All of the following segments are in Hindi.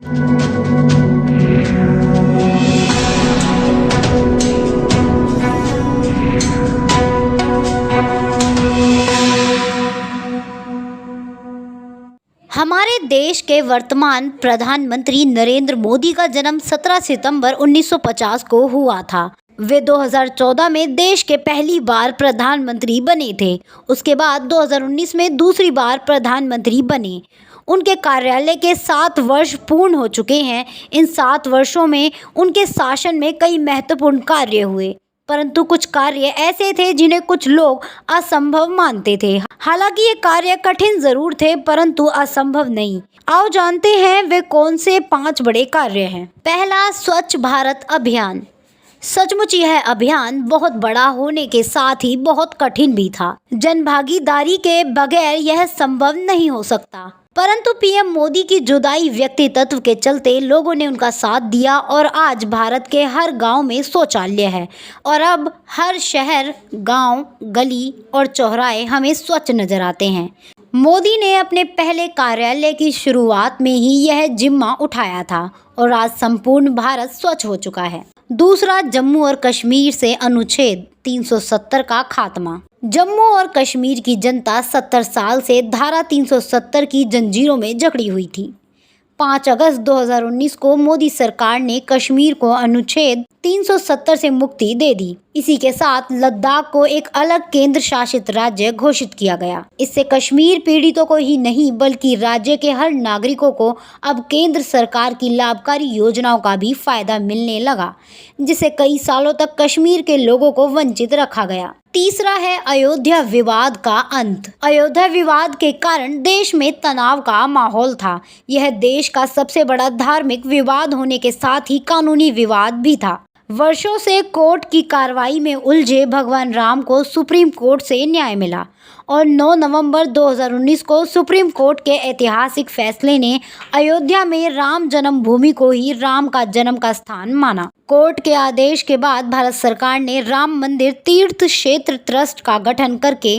हमारे देश के वर्तमान प्रधानमंत्री नरेंद्र मोदी का जन्म 17 सितंबर 1950 को हुआ था। वे 2014 में देश के पहली बार प्रधानमंत्री बने थे। उसके बाद 2019 में दूसरी बार प्रधानमंत्री बने। उनके कार्यालय के 7 वर्ष पूर्ण हो चुके हैं। इन 7 वर्षों में उनके शासन में कई महत्वपूर्ण कार्य हुए, परंतु कुछ कार्य ऐसे थे जिन्हें कुछ लोग असंभव मानते थे। हालांकि ये कार्य कठिन जरूर थे, परंतु असंभव नहीं। आओ जानते हैं वे कौन से 5 बड़े कार्य हैं। पहला, स्वच्छ भारत अभियान। सचमुच यह अभियान बहुत बड़ा होने के साथ ही बहुत कठिन भी था। जन भागीदारी के बगैर यह संभव नहीं हो सकता, परंतु पीएम मोदी की जुदाई व्यक्तित्व के चलते लोगों ने उनका साथ दिया और आज भारत के हर गांव में शौचालय है और अब हर शहर, गांव, गली और चौराहे हमें स्वच्छ नजर आते हैं। मोदी ने अपने पहले कार्यालय की शुरुआत में ही यह जिम्मा उठाया था और आज संपूर्ण भारत स्वच्छ हो चुका है। दूसरा, जम्मू और कश्मीर से अनुच्छेद 370 का खात्मा। जम्मू और कश्मीर की जनता 70 साल से धारा 370 की जंजीरों में जकड़ी हुई थी। 5 अगस्त 2019 को मोदी सरकार ने कश्मीर को अनुच्छेद 370 से मुक्ति दे दी। इसी के साथ लद्दाख को एक अलग केंद्र शासित राज्य घोषित किया गया। इससे कश्मीर पीड़ितों को ही नहीं बल्कि राज्य के हर नागरिकों को अब केंद्र सरकार की लाभकारी योजनाओं का भी फायदा मिलने लगा, जिससे कई सालों तक कश्मीर के लोगों को वंचित रखा गया। तीसरा है अयोध्या विवाद का अंत। अयोध्या विवाद के कारण देश में तनाव का माहौल था। यह देश का सबसे बड़ा धार्मिक विवाद होने के साथ ही कानूनी विवाद भी था। वर्षों से कोर्ट की कार्रवाई में उलझे भगवान राम को सुप्रीम कोर्ट से न्याय मिला और 9 नवंबर 2019 को सुप्रीम कोर्ट के ऐतिहासिक फैसले ने अयोध्या में राम जन्मभूमि को ही राम का जन्म का स्थान माना। कोर्ट के आदेश के बाद भारत सरकार ने राम मंदिर तीर्थ क्षेत्र ट्रस्ट का गठन करके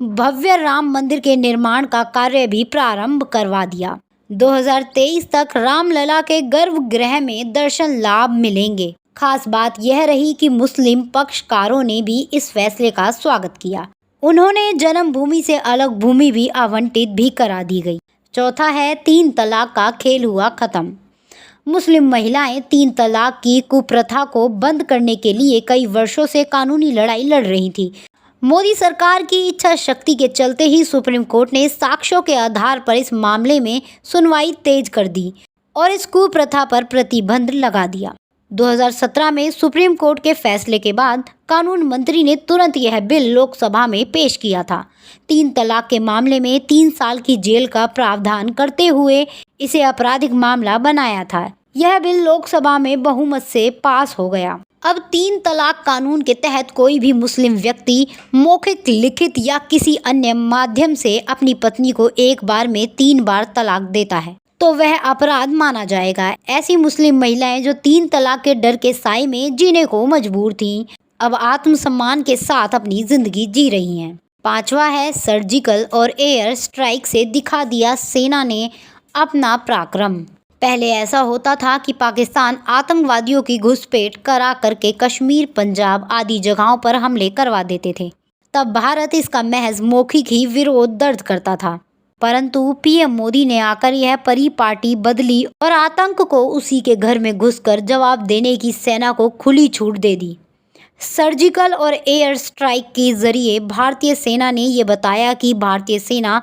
भव्य राम मंदिर के निर्माण का कार्य भी प्रारंभ करवा दिया। 2023 तक रामलला के गर्भगृह में दर्शन लाभ मिलेंगे। खास बात यह रही कि मुस्लिम पक्षकारों ने भी इस फैसले का स्वागत किया। उन्होंने जन्मभूमि से अलग भूमि भी आवंटित भी करा दी गई। चौथा है 3 तलाक का खेल हुआ खत्म। मुस्लिम महिलाएं 3 तलाक की कुप्रथा को बंद करने के लिए कई वर्षों से कानूनी लड़ाई लड़ रही थी। मोदी सरकार की इच्छा शक्ति के चलते ही सुप्रीम कोर्ट ने साक्ष्यों के आधार पर इस मामले में सुनवाई तेज कर दी और इस कुप्रथा पर प्रतिबंध लगा दिया। 2017 में सुप्रीम कोर्ट के फैसले के बाद कानून मंत्री ने तुरंत यह बिल लोकसभा में पेश किया था। 3 तलाक के मामले में 3 साल की जेल का प्रावधान करते हुए इसे आपराधिक मामला बनाया था। यह बिल लोकसभा में बहुमत से पास हो गया। अब 3 तलाक कानून के तहत कोई भी मुस्लिम व्यक्ति मौखिक, लिखित या किसी अन्य माध्यम से अपनी पत्नी को एक बार में 3 बार तलाक देता है तो वह अपराध माना जाएगा। ऐसी मुस्लिम महिलाएं जो 3 तलाक के डर के साए में जीने को मजबूर थीं, अब आत्मसम्मान के साथ अपनी जिंदगी जी रही हैं। 5वां है सर्जिकल और एयर स्ट्राइक से दिखा दिया सेना ने अपना पराक्रम। पहले ऐसा होता था कि पाकिस्तान आतंकवादियों की घुसपैठ करा करके कश्मीर, पंजाब आदि जगहों पर हमले करवा देते थे। तब भारत इसका महज मौखिक ही विरोध दर्ज करता था, परंतु पीएम मोदी ने आकर यह परिपाटी बदली और आतंक को उसी के घर में घुसकर जवाब देने की सेना को खुली छूट दे दी। सर्जिकल और एयर स्ट्राइक के जरिए भारतीय सेना ने ये बताया कि भारतीय सेना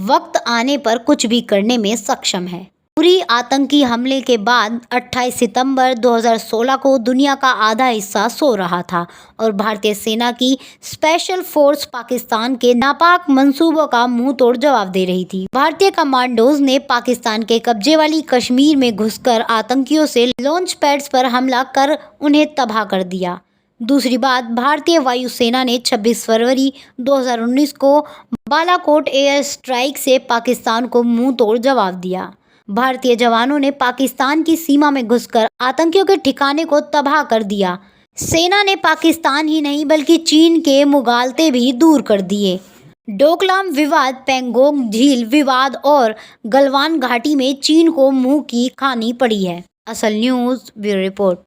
वक्त आने पर कुछ भी करने में सक्षम है। उरी आतंकी हमले के बाद 28 सितंबर 2016 को दुनिया का आधा हिस्सा सो रहा था और भारतीय सेना की स्पेशल फोर्स पाकिस्तान के नापाक मंसूबों का मुंह तोड़ जवाब दे रही थी। भारतीय कमांडोज ने पाकिस्तान के कब्जे वाली कश्मीर में घुसकर आतंकियों से लॉन्च पैड्स पर हमला कर उन्हें तबाह कर दिया। दूसरी बात, भारतीय वायुसेना ने 26 फरवरी 2019 को बालाकोट एयर स्ट्राइक से पाकिस्तान को मुंह तोड़ जवाब दिया। भारतीय जवानों ने पाकिस्तान की सीमा में घुसकर आतंकियों के ठिकाने को तबाह कर दिया। सेना ने पाकिस्तान ही नहीं बल्कि चीन के मुगालते भी दूर कर दिए। डोकलाम विवाद, पेंगोंग झील विवाद और गलवान घाटी में चीन को मुंह की खानी पड़ी है। असल न्यूज़ ब्यूरो रिपोर्ट।